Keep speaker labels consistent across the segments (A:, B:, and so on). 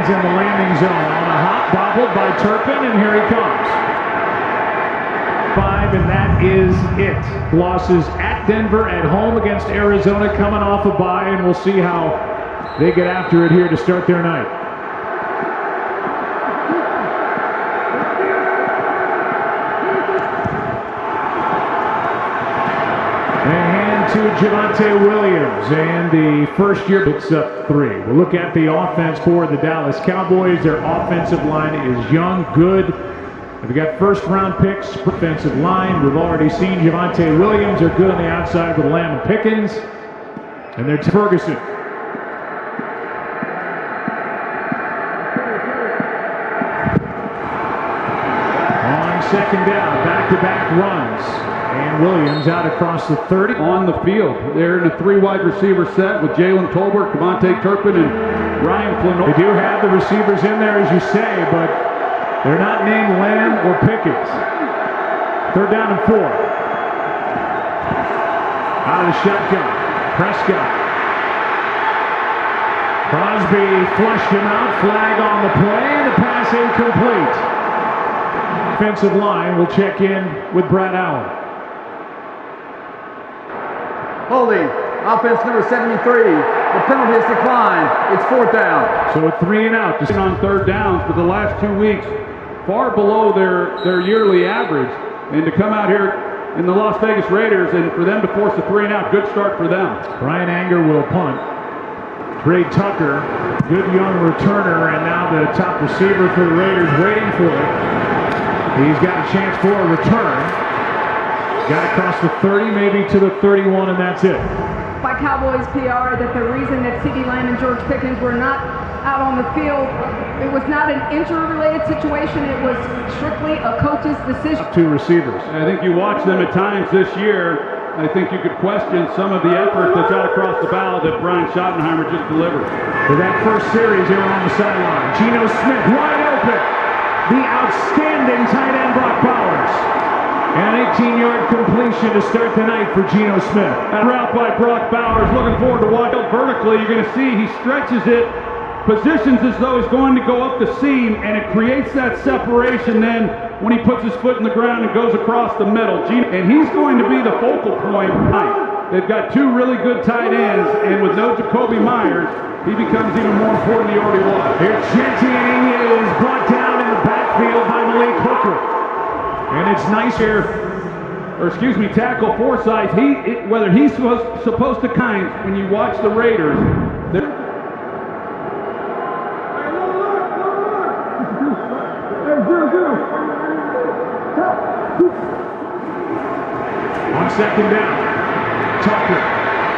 A: He's in the landing zone on a hop, bobbled by Turpin, and here he comes. 5, and that is it. Losses at Denver, at home against Arizona, coming off a bye, and we'll see how they get after it here to start their night. To Javonte Williams, and the first year picks up 3. We'll look at the offense for the Dallas Cowboys. Their offensive line is young, good. They've got first-round picks, offensive line. We've already seen Javonte Williams. They're good on the outside with Lamb and Pickens. And they're Ferguson. On second down, back-to-back runs. And Williams out across the 30.
B: On the field. They're in a 3 wide receiver set with Jalen Tolbert, Devontae Turpin, and Ryan Flynn.
A: They do have the receivers in there, as you say, but they're not named Lamb or Pickens. 3rd down and 4. Out of the shotgun. Prescott. Crosby flushed him out. Flag on the play. The pass incomplete. Offensive line will check in with Brad Allen.
C: Holding, offense number 73. The penalty is declined. It's 4th down.
A: So a 3 and out.
B: Just on 3rd downs, but the last 2 weeks far below their yearly average. And to come out here in the Las Vegas Raiders and for them to force a 3 and out, good start for them.
A: Brian Anger will punt. Trey Tucker, good young returner, and now the top receiver for the Raiders waiting for it. He's got a chance for a return. Got across the 30, maybe to the 31, and that's it.
D: By Cowboys PR, that the reason that CeeDee Lamb and George Pickens were not out on the field, it was not an injury-related situation. It was strictly a coach's decision.
A: 2 receivers.
B: I think you watch them at times this year. I think you could question some of the effort that's out across the bow that Brian Schottenheimer just delivered.
A: For that first series, they were on the sideline. Geno Smith wide open. The outstanding tight end Brock Bowers. And an 18-yard completion to start the night for Geno Smith.
B: A route by Brock Bowers. Looking forward to watching vertically. You're going to see he stretches it, positions as though he's going to go up the seam, and it creates that separation then when he puts his foot in the ground and goes across the middle. And he's going to be the focal point tonight. They've got 2 really good tight ends, and with no Jacoby Myers, he becomes even more important than he already was.
A: Here's Genty, and he is brought down in the backfield by Malik Hooker. And it's nice here,
B: tackle Forsyth. Whether he's supposed to when you watch the Raiders.
A: On second down, Tucker,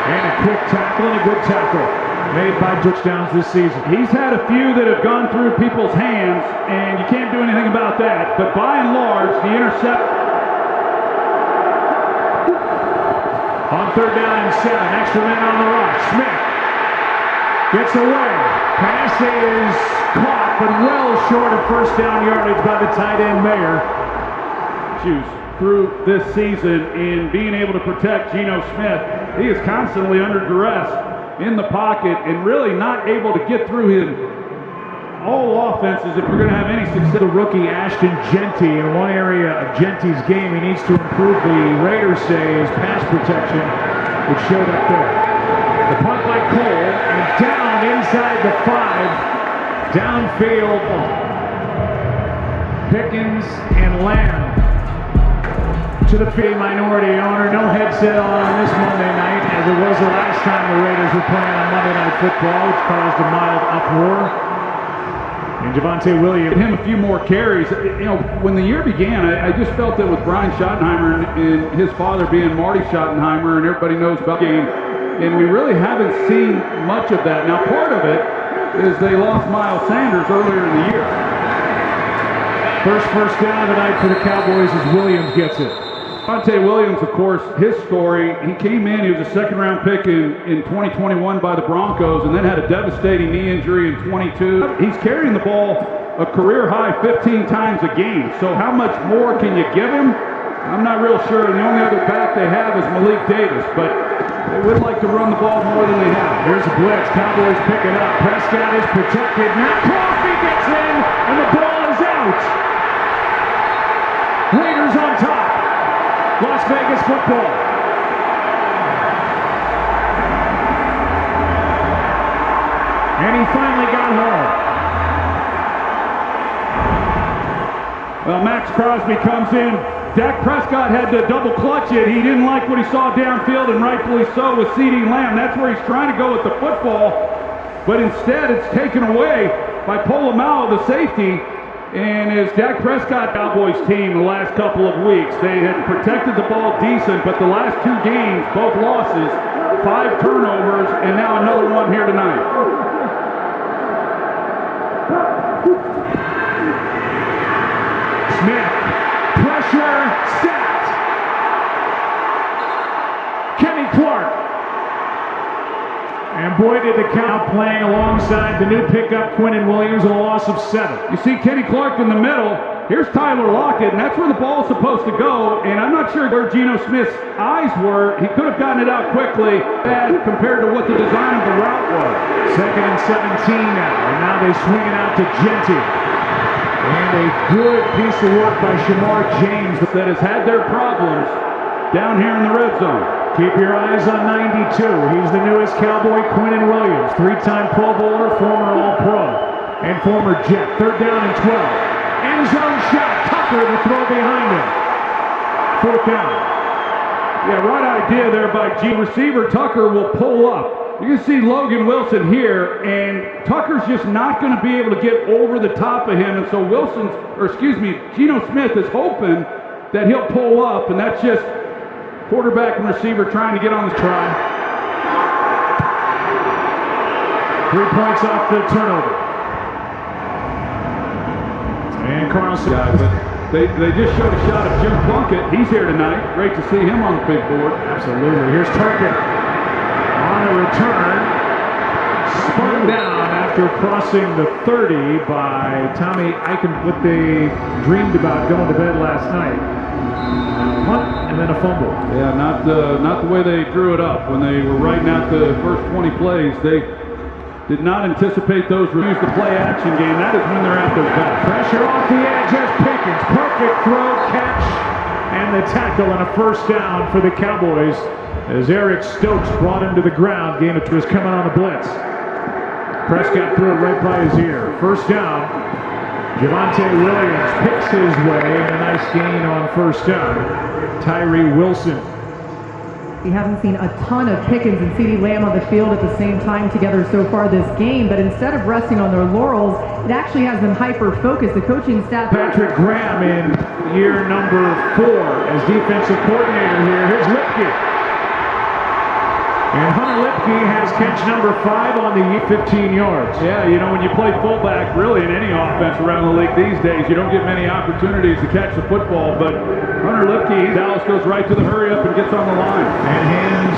A: and a quick tackle and a good tackle made by touchdowns this season.
B: He's had a few that have gone through people's hands, and you can't do anything about that. But by and large, the intercept.
A: On 3rd down and 7, extra man on the rush. Smith gets away. Pass is caught, but well short of first down yardage by the tight end Mayer.
B: Through this season in being able to protect Geno Smith, he is constantly under duress in the pocket and really not able to get through his all offenses if you're going to have any success.
A: The rookie Ashton Genty, in one area of Genty's game he needs to improve, the Raiders say, is pass protection, which showed up there. The punt by Cole, and down inside the 5, downfield, Pickens and Lamb to the fee minority owner. No headset on this Monday night, as it was the last time the Raiders were playing on Monday Night Football, which caused a mild uproar. And Javonte Williams.
B: Him a few more carries. When the year began, I just felt that with Brian Schottenheimer and his father being Marty Schottenheimer, and everybody knows about the game, and we really haven't seen much of that. Now, part of it is they lost Miles Sanders earlier in the year.
A: First down tonight for the Cowboys as Williams gets it.
B: Javonte Williams, of course, his story, he came in, he was a second-round pick in 2021 by the Broncos, and then had a devastating knee injury in 22. He's carrying the ball a career-high 15 times a game, so how much more can you give him? I'm not real sure. The only other back they have is Malik Davis, but They would like to run the ball more than they have.
A: Here's a blitz. Cowboys pick it up. Prescott is protected. Now Crosby gets in, and the ball is out. Raiders on top. Las Vegas football. And he finally got home.
B: Well, Max Crosby comes in. Dak Prescott had to double clutch it. He didn't like what he saw downfield, and rightfully so with CeeDee Lamb. That's where he's trying to go with the football, but instead it's taken away by Polamalu, the safety. And as Dak Prescott Cowboys team the last couple of weeks, they had protected the ball decent, but the last two games, both losses, 5 turnovers, and now another one here tonight.
A: Smith, pressure, set. Kenny Clark. And boy, did the count playing alongside the new pickup, Quinnen Williams, a loss of 7.
B: You see Kenny Clark in the middle. Here's Tyler Lockett, and that's where the ball's supposed to go. And I'm not sure where Geno Smith's eyes were. He could have gotten it out quickly compared to what the design of the route was.
A: 2nd and 17 now. And now they swing it out to Genty. And a good piece of work by Shamar James
B: that has had their problems down here in the red zone.
A: Keep your eyes on 92. He's the newest Cowboy, Quinnen Williams, 3-time Pro Bowler, former All-Pro, and former Jet. 3rd down and 12. End zone shot. Tucker to throw behind him. 4th down.
B: Yeah, right idea there by G. Receiver Tucker will pull up. You can see Logan Wilson here, and Tucker's just not going to be able to get over the top of him, and so Geno Smith is hoping that he'll pull up, and that's just quarterback and receiver trying to get on the try.
A: 3 points off the turnover. And Carlson.
B: Yeah, but they just showed a shot of Jim Plunkett. He's here tonight. Great to see him on the big board.
A: Absolutely. Here's Turkett. On a return, spun down after crossing the 30 by Tommy Eichen, what they dreamed about going to bed last night. Punt and then a fumble.
B: Yeah, not the way they drew it up. When they were writing out the first 20 plays, they did not anticipate those reviews. The play action game, that is when they're at their best.
A: Pressure off the edge, there's Pickens. Perfect throw, catch, and the tackle and a 1st down for the Cowboys. As Eric Stokes brought him to the ground, game it was coming on a blitz. Prescott threw it right by his ear. 1st down. Javonte Williams picks his way, and a nice gain on 1st down. Tyree Wilson.
E: We haven't seen a ton of Pickens and CeeDee Lamb on the field at the same time together so far this game, but instead of resting on their laurels, it actually has them hyper-focused. The coaching staff...
A: Patrick Graham in year number 4 as defensive coordinator here. Here's Lipke. And Hunter Lipke has catch number 5 on the 15 yards.
B: Yeah, you know, when you play fullback, really in any offense around the league these days, you don't get many opportunities to catch the football, but Hunter Lipke, Dallas goes right to the hurry up and gets on the line.
A: And hands,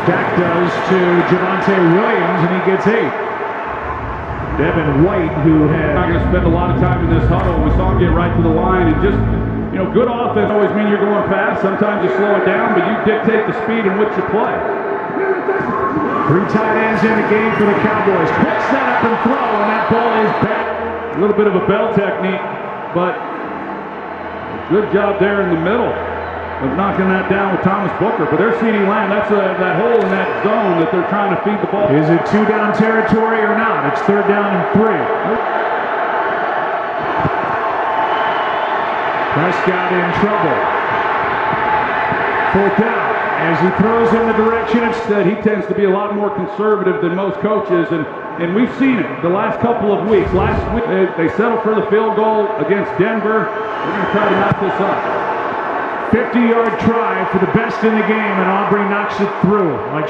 A: Dak does to Javonte Williams, and he gets 8. Devin White, who had...
B: Not going to spend a lot of time in this huddle. We saw him get right to the line, and just, you know, good offense always mean you're going fast. Sometimes you slow it down, but you dictate the speed in which you play.
A: 3 tight ends in the game for the Cowboys. Quick setup and throw, and that ball is back.
B: A little bit of a bell technique, but good job there in the middle of knocking that down with Thomas Booker. But there's CeeDee Lamb. That's that hole in that zone that they're trying to feed the ball.
A: Is it 2-down territory or not? It's 3rd down and 3. Prescott in trouble. 4th down. As he throws in the direction
B: instead, he tends to be a lot more conservative than most coaches, and we've seen it the last couple of weeks. Last week, they settled for the field goal against Denver. They're going to try to knock this up.
A: 50-yard try for the best in the game, and Aubrey knocks it through. Like